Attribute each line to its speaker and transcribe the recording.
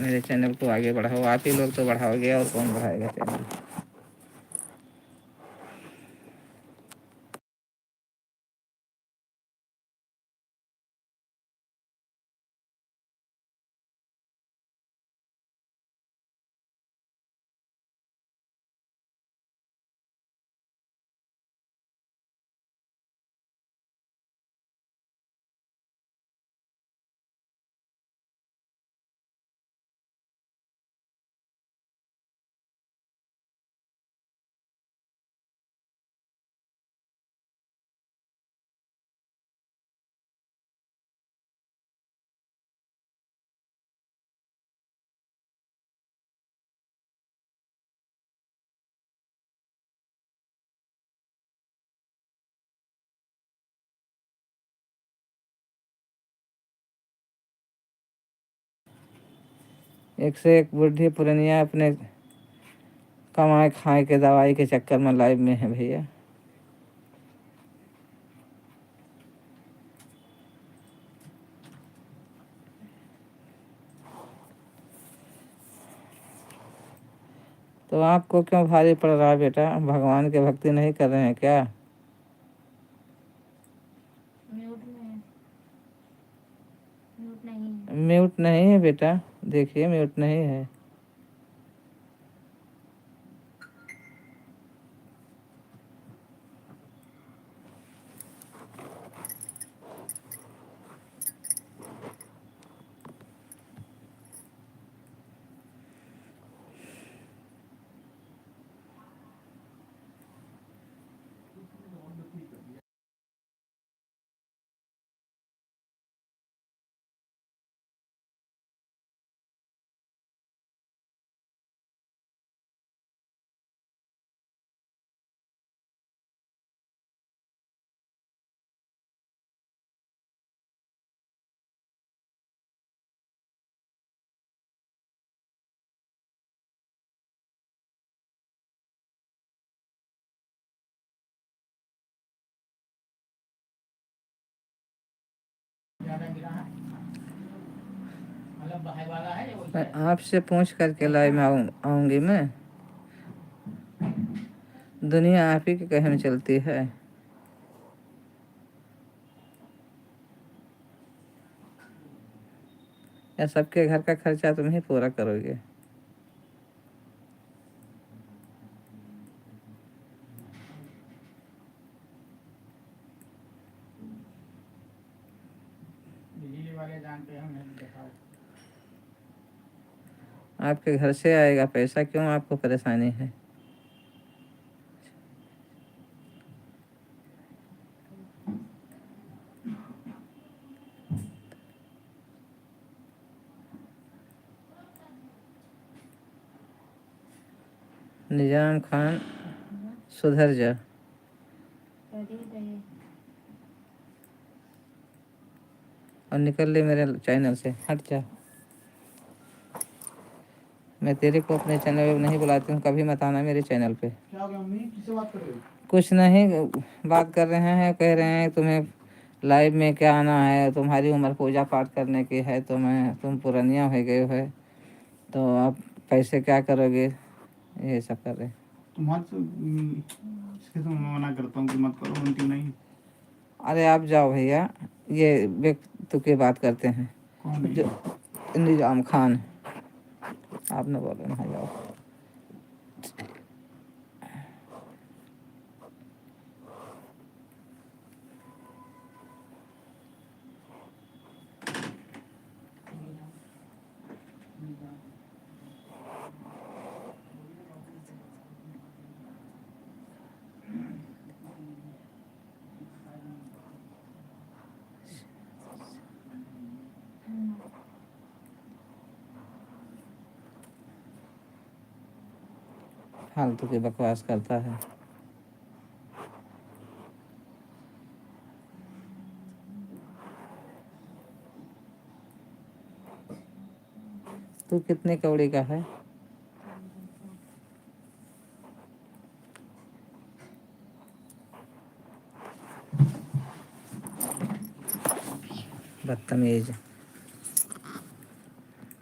Speaker 1: मेरे चैनल को आगे बढ़ाओ। आप ही लोग तो बढ़ाओगे, और कौन बढ़ाएगा चैनल। एक से एक बुढ़ी पुरनिया अपने कमाए खाए के दवाई के चक्कर में लाइव में है भैया। तो आपको क्यों भारी पड़ रहा है बेटा? भगवान की भक्ति नहीं कर रहे हैं क्या? म्यूट नहीं है बेटा, देखिए म्यूट नहीं है। आपसे पूछ करके लाइव में आऊँगी मैं। दुनिया आप ही के कहने चलती है। या सबके घर का खर्चा तुम ही पूरा करोगे? आपके घर से आएगा पैसा, क्यों आपको परेशानी है? निजाम खान सुधर जा। और निकल ले मेरे चैनल से, हट जा। मैं तेरे को अपने चैनल पे नहीं बुलाती हूँ, कभी मत आना मेरे चैनल पे। क्या हो गया मम्मी, किससे बात कर रहे हो? कुछ नहीं, बात कर रहे हैं, कह रहे हैं तुम्हें लाइव में क्या आना है, तुम्हारी उम्र पूजा पाठ करने की है, तुम पुरानिया हो गए हो, तो आप पैसे क्या करोगे, ये सब कर रहे। तुम्हारे तो मैं मना करता हूँ कि मत करो, उनकी नहीं। अरे आप जाओ भैया, ये व्यक्ति की बात करते हैं। कौन जो निजाम खान, आपने बोला ना, जाओ। फालतू की बकवास करता है। तू कितने कौड़ी का है? बदतमीज।